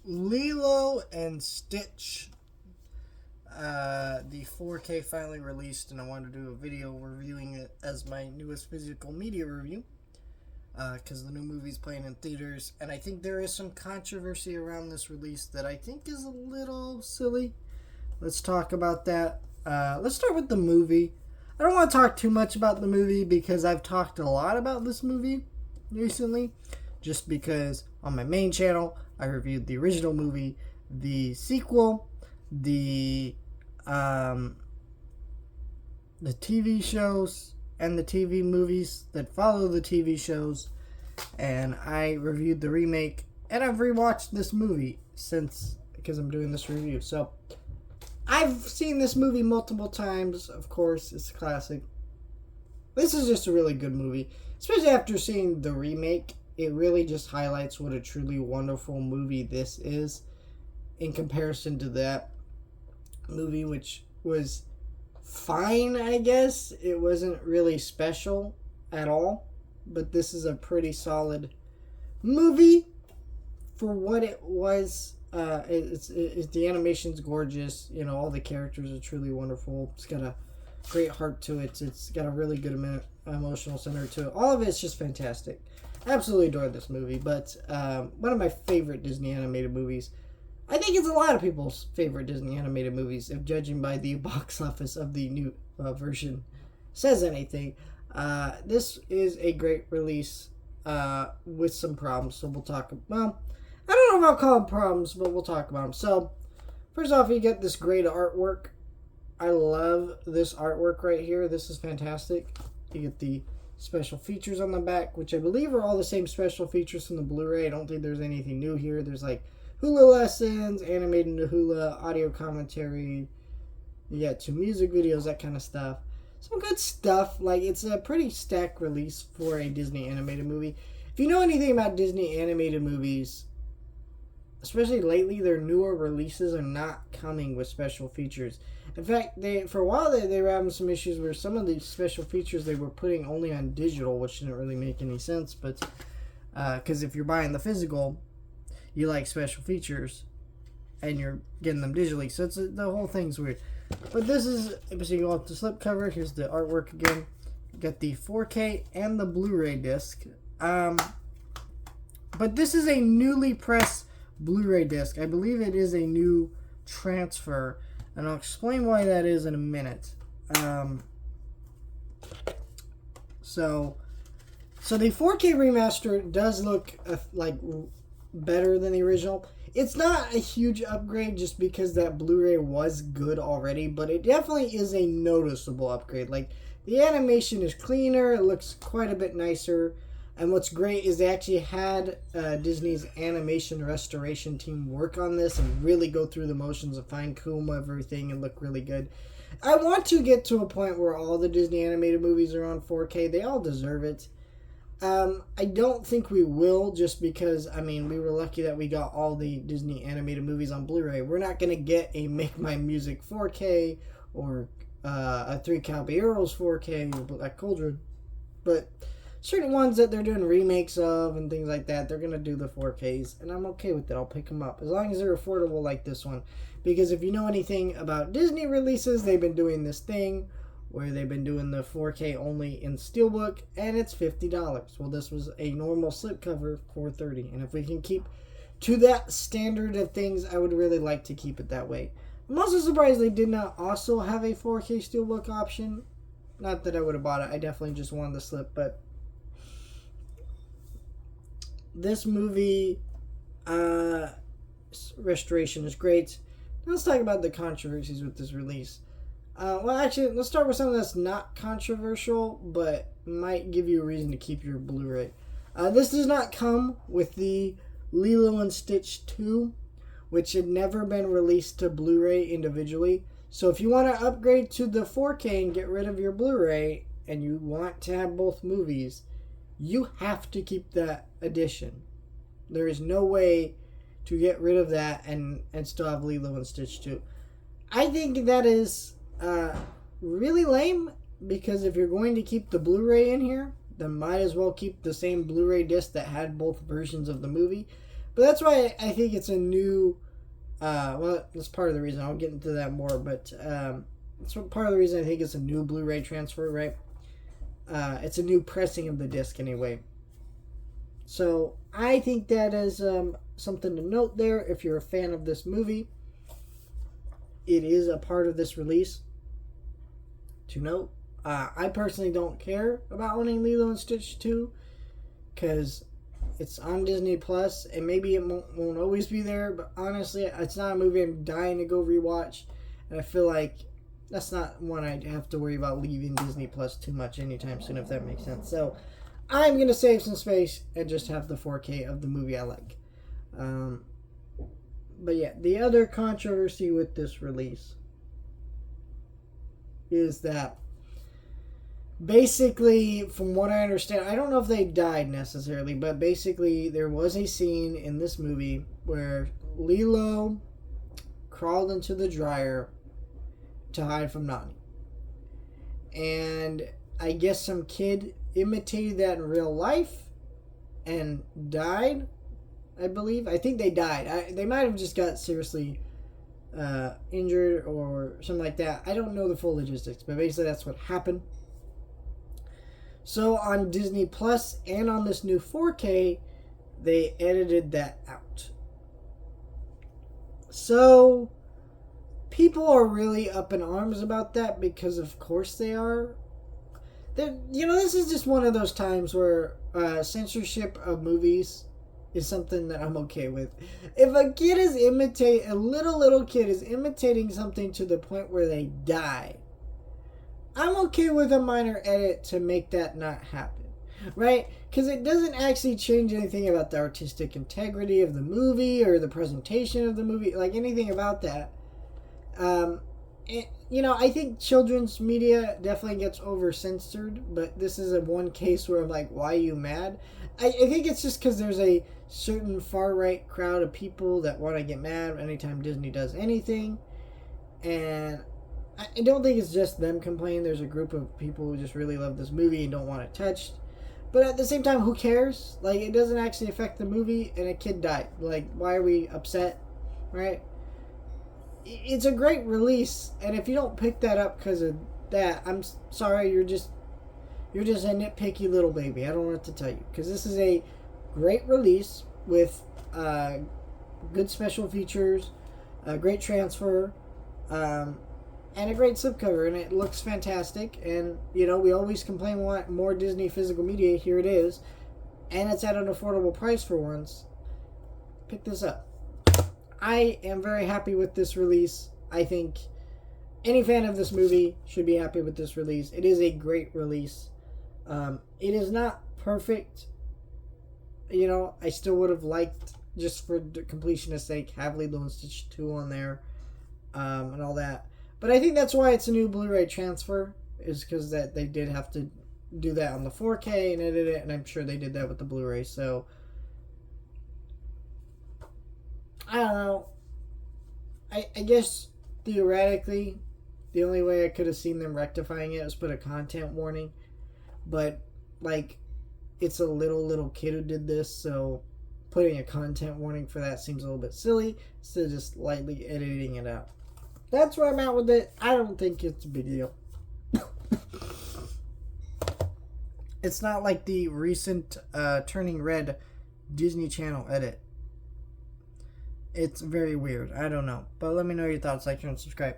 Lilo and Stitch. The 4K finally released, and I wanted to do a video reviewing it as my newest physical media review. Because the new movie's playing in theaters, and I think there is some controversy around this release that I think is a little silly. Let's talk about that. Let's start with the movie. I don't want to talk too much about the movie because I've talked a lot about this movie recently. Just because on my main channel, I reviewed the original movie, the sequel, the TV shows, and the TV movies that follow the TV shows, and I reviewed the remake, and I've rewatched this movie since, because I'm doing this review. So I've seen this movie multiple times. Of course, it's a classic. This is just a really good movie, especially after seeing the remake. It really just highlights what a truly wonderful movie this is in comparison to that movie, which was fine, I guess. It wasn't really special at all, but this is a pretty solid movie for what it was. It's the animation's gorgeous. You know, all the characters are truly wonderful. It's got a great heart to it. It's got a really good emotional center to it. All of it's just fantastic. Absolutely adore this movie, but one of my favorite Disney animated movies. I think it's a lot of people's favorite Disney animated movies, if judging by the box office of the new version says anything. This is a great release with some problems, so we'll talk. Well, I don't know if I'll call them problems, but we'll talk about them. So, first off, you get this great artwork. I love this artwork right here. This is fantastic. You get the special features on the back, which I believe are all the same special features from the Blu-ray. I don't think there's anything new here. There's like hula lessons, animated to hula, audio commentary. You got 2 music videos, that kind of stuff. Some good stuff. Like, it's a pretty stacked release for a Disney animated movie. If you know anything about Disney animated movies, especially lately, their newer releases are not coming with special features. In fact, for a while they were having some issues where some of the special features they were putting only on digital, which didn't really make any sense. But because if you're buying the physical, you like special features, and you're getting them digitally, so the whole thing's weird. But this is, so you go up the slipcover. Here's the artwork again. You got the 4K and the Blu-ray disc. But this is a newly pressed Blu-ray disc. I believe it is a new transfer, and I'll explain why that is in a minute. So the 4K remaster does look like better than the original. It's not a huge upgrade just because that Blu-ray was good already, but it definitely is a noticeable upgrade. Like, the animation is cleaner, it looks quite a bit nicer. And what's great is they actually had Disney's animation restoration team work on this and really go through the motions of fine-tune everything and look really good. I want to get to a point where all the Disney animated movies are on 4K. They all deserve it. I don't think we will, just because, I mean, we were lucky that we got all the Disney animated movies on Blu-ray. We're not going to get a Make My Music 4K or a 3 Caballeros 4K or Black Cauldron. But certain ones that they're doing remakes of and things like that, they're going to do the 4Ks, and I'm okay with that. I'll pick them up, as long as they're affordable like this one. Because if you know anything about Disney releases, they've been doing this thing where they've been doing the 4K only in Steelbook, and it's $50. Well, this was a normal slipcover for $30, and if we can keep to that standard of things, I would really like to keep it that way. I'm also surprised they did not also have a 4K Steelbook option. Not that I would have bought it, I definitely just wanted the slip, but this movie restoration is great. Now let's talk about the controversies with this release. Well, actually, let's start with something that's not controversial, but might give you a reason to keep your Blu-ray. This does not come with the Lilo and Stitch 2, which had never been released to Blu-ray individually. So if you want to upgrade to the 4K and get rid of your Blu-ray, and you want to have both movies, you have to keep that edition. There is no way to get rid of that and still have Lilo and Stitch 2. I think that is really lame, because if you're going to keep the Blu-ray in here, then might as well keep the same Blu-ray disc that had both versions of the movie. But that's why I think it's a new. Well, that's part of the reason. I'll get into that more, but that's part of the reason I think it's a new Blu-ray transfer, right? It's a new pressing of the disc, anyway. So I think that is something to note there. If you're a fan of this movie, it is a part of this release. To note, I personally don't care about owning Lilo and Stitch 2 because it's on Disney Plus, and maybe it won't always be there. But honestly, it's not a movie I'm dying to go rewatch, and I feel like that's not one I'd have to worry about leaving Disney Plus too much anytime soon, if that makes sense. So I'm gonna save some space and just have the 4K of the movie I like. But yeah, the other controversy with this release is that basically, from what I understand, I don't know if they died necessarily, but basically there was a scene in this movie where Lilo crawled into the dryer to hide from Nani. And I guess some kid imitated that in real life and died, I believe. I think they died. They might have just got seriously injured or something like that. I don't know the full logistics, but basically that's what happened. So on Disney Plus and on this new 4K, they edited that out. So people are really up in arms about that because of course they are. This is just one of those times where censorship of movies is something that I'm okay with. If a little kid is imitating something to the point where they die, I'm okay with a minor edit to make that not happen, right? Because it doesn't actually change anything about the artistic integrity of the movie or the presentation of the movie, like anything about that. I think children's media definitely gets over-censored, but this is one case where I'm like, why are you mad? I think it's just because there's a certain far-right crowd of people that want to get mad anytime Disney does anything, and I don't think it's just them complaining. There's a group of people who just really love this movie and don't want it touched. But at the same time, who cares? Like, it doesn't actually affect the movie, and a kid died. Like, why are we upset, right? It's a great release, and if you don't pick that up because of that, I'm sorry, you're just a nitpicky little baby. I don't know what to tell you, because this is a great release with good special features, a great transfer, and a great slipcover, and it looks fantastic. And we always complain we want more Disney physical media. Here it is, and it's at an affordable price for once. Pick this up. I am very happy with this release. I think any fan of this movie should be happy with this release. It is a great release. It is not perfect. I still would have liked, just for completionist sake, have Lilo and Stitch 2 on there, and all that. But I think that's why it's a new Blu-ray transfer, is because that they did have to do that on the 4K and edit it, and I'm sure they did that with the Blu-ray. So I don't know. I guess theoretically, the only way I could have seen them rectifying it was put a content warning. But, it's a little kid who did this, so putting a content warning for that seems a little bit silly, instead of just lightly editing it out. That's where I'm at with it. I don't think it's a big deal. It's not like the recent Turning Red Disney Channel edit. It's very weird. I don't know. But let me know your thoughts. Like, share, and subscribe.